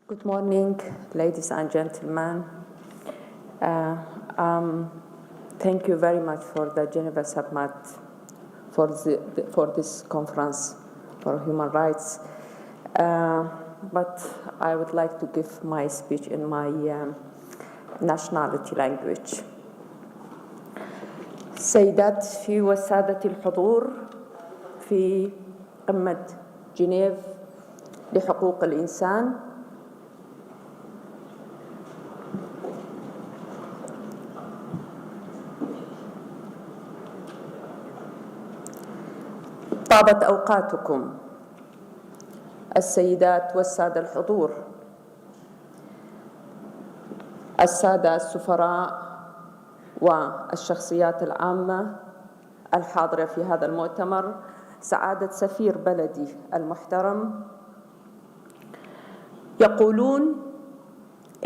Good morning, ladies and gentlemen. Thank you very much for the Geneva Summit, for this conference for human rights. But I would like to give my speech in my nationality language. سيداتي وسادتي الحضور في قمة جنيف لحقوق الإنسان. طابت أوقاتكم السيدات والسادة الحضور، السادة السفراء والشخصيات العامة الحاضرة في هذا المؤتمر، سعادة سفير بلدي المحترم. يقولون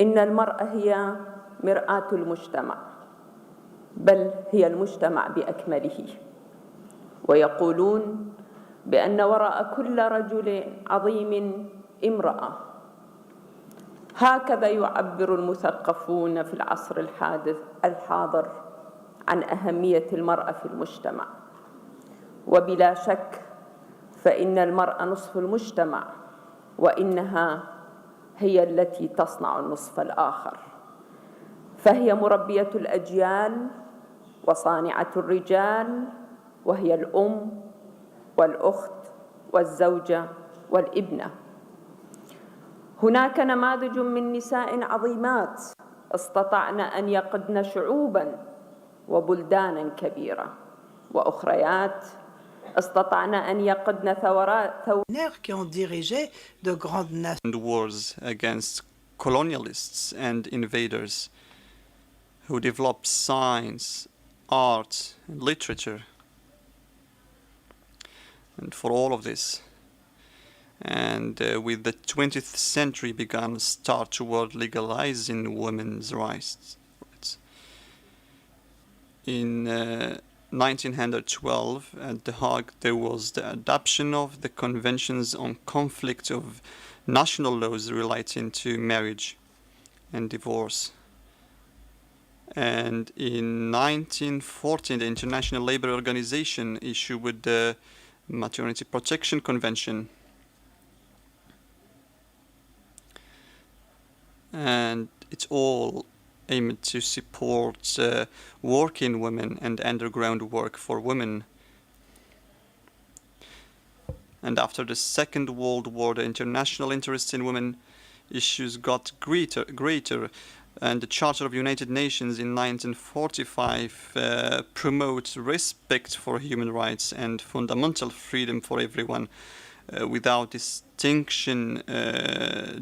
إن المرأة هي مرآة المجتمع، بل هي المجتمع بأكمله، ويقولون بأن وراء كل رجل عظيم امرأة. هكذا يعبر المثقفون في العصر الحاضر عن أهمية المرأة في المجتمع، وبلا شك فإن المرأة نصف المجتمع، وإنها هي التي تصنع النصف الآخر، فهي مربية الأجيال وصانعة الرجال، وهي الأم والأخت والزوجة والابنة. هناك نماذج من نساء عظيمات استطعن أن يقودن شعوباً وبلداناً كبيرة، وأخريات استطعن أن يقودن ثورات qui ont dirigé de grandes nations. And wars against colonialists and invaders who developed science, art, and literature. And for all of this, and with the 20th century began a start toward legalizing women's rights. In 1912 at The Hague there was the adoption of the Conventions on Conflict of National Laws relating to marriage and divorce. And in 1914 the International Labour Organization issued the Maternity Protection Convention, and it's all aimed to support working women and underground work for women. And after the Second World War, the international interest in women issues got greater, and the Charter of United Nations in 1945 promotes respect for human rights and fundamental freedom for everyone, without distinction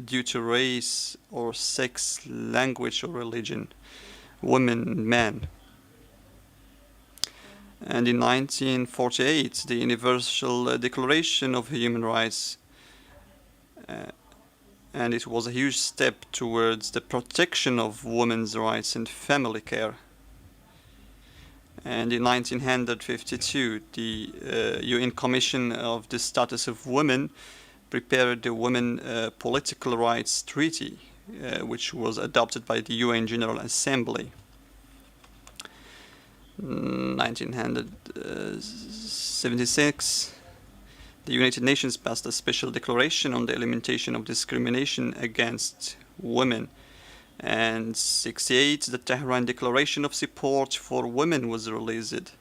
due to race or sex, language or religion, women, men. And in 1948, the Universal Declaration of Human Rights, and it was a huge step towards the protection of women's rights and family care. And in 1952, the UN Commission of the Status of Women prepared the Women Political Rights Treaty, which was adopted by the UN General Assembly. 1976, the United Nations passed a special declaration on the elimination of discrimination against women. And 1968, the Tehran Declaration of Support for Women was released.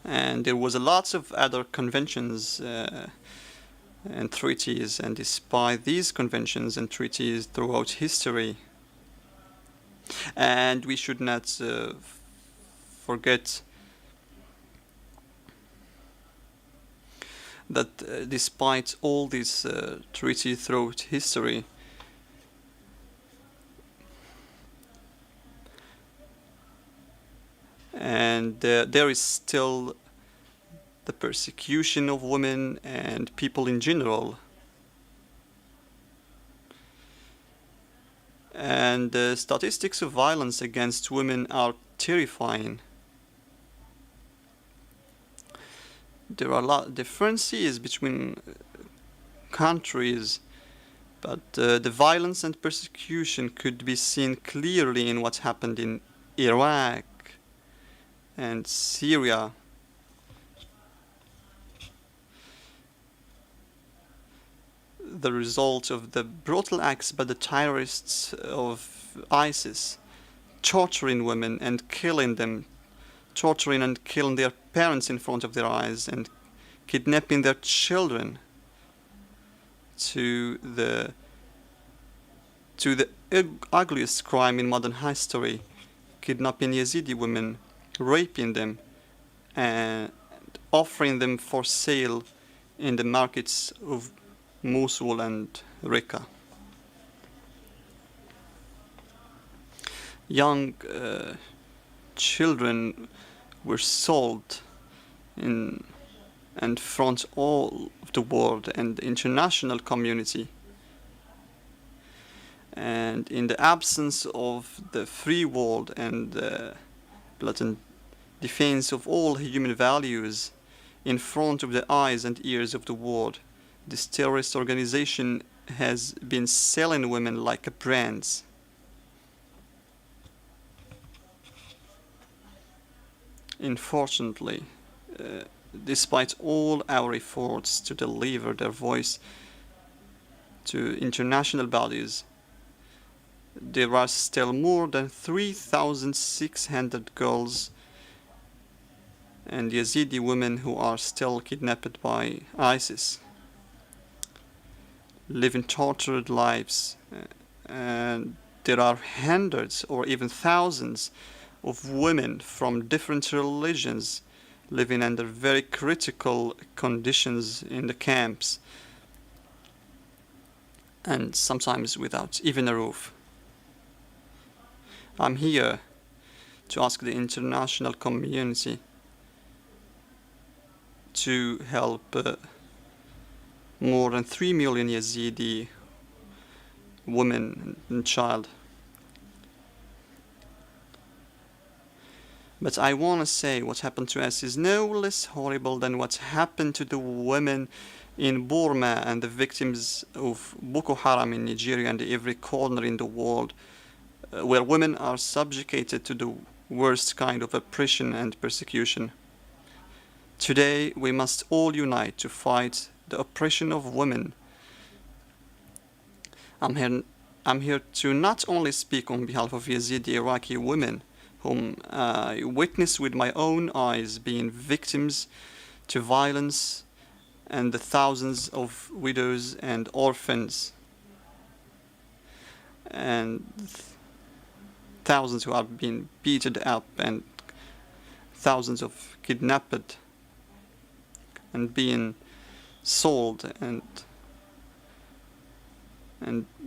And there was a lot of other conventions and treaties, and despite these conventions and treaties throughout history, and we should not forget that despite all these treaties throughout history, and there is still the persecution of women and people in general. And the statistics of violence against women are terrifying. there are a lot of differences between countries, but the violence and persecution could be seen clearly in what happened in Iraq and Syria. The result of the brutal acts by the terrorists of ISIS, torturing women and killing them, torturing and killing their parents in front of their eyes, and kidnapping their children, to the ugliest crime in modern history, kidnapping Yazidi women, raping them, and offering them for sale in the markets of Mosul and Raqqa. Young children were sold in and front all of the world and the international community. And in the absence of the free world and the blatant defense of all human values, in front of the eyes and ears of the world, this terrorist organization has been selling women like brands. Unfortunately, despite all our efforts to deliver their voice to international bodies, there are still more than 3,600 girls and Yazidi women who are still kidnapped by ISIS, living tortured lives, and there are hundreds or even thousands of women from different religions living under very critical conditions in the camps, and sometimes without even a roof. I'm here to ask the international community to help more than 3 million Yazidi women and child. But I want to say what happened to us is no less horrible than what happened to the women in Burma and the victims of Boko Haram in Nigeria and every corner in the world, where women are subjugated to the worst kind of oppression and persecution. Today we must all unite to fight the oppression of women. I'm here to not only speak on behalf of Yazidi Iraqi women, whom I witnessed with my own eyes being victims to violence, and the thousands of widows and orphans, and thousands who are being beaten up, and thousands of kidnapped and being sold, and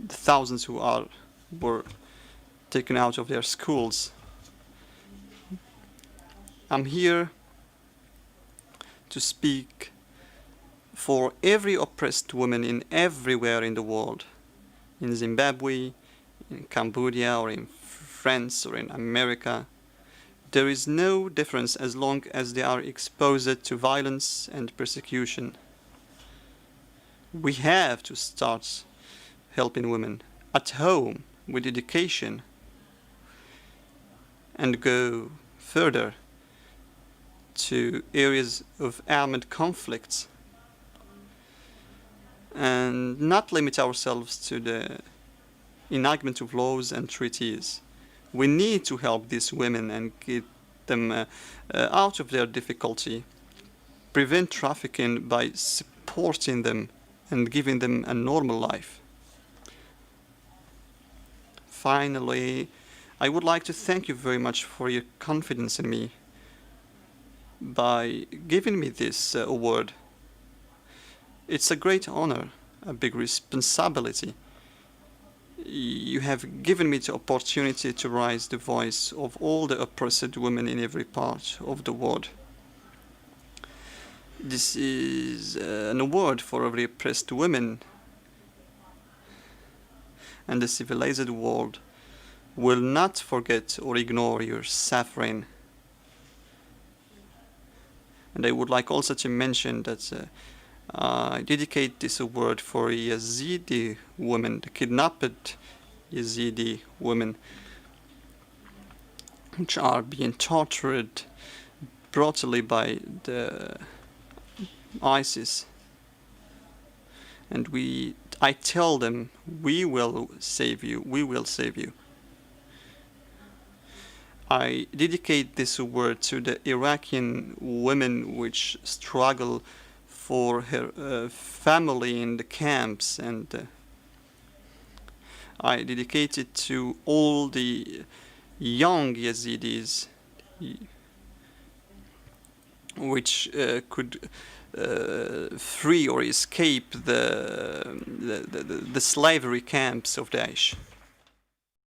thousands who were taken out of their schools. I'm here to speak for every oppressed woman in everywhere in the world, in Zimbabwe, in Cambodia, or in France, or in America. There is no difference as long as they are exposed to violence and persecution. We have to start helping women at home with education and go further to areas of armed conflicts, and not limit ourselves to the enactment of laws and treaties. We need to help these women and get them out of their difficulty, prevent trafficking by supporting them and giving them a normal life. Finally, I would like to thank you very much for your confidence in me by giving me this award. It's a great honor, a big responsibility. You have given me the opportunity to raise the voice of all the oppressed women in every part of the world. This is an award for every oppressed woman, and the civilized world will not forget or ignore your suffering. And I would like also to mention that I dedicate this award for Yazidi women, the kidnapped Yazidi women, which are being tortured brutally by the ISIS. And I tell them, we will save you, we will save you. I dedicate this award to the Iraqi women which struggle for her family in the camps, and I dedicate it to all the young Yazidis which could free or escape the slavery camps of Daesh.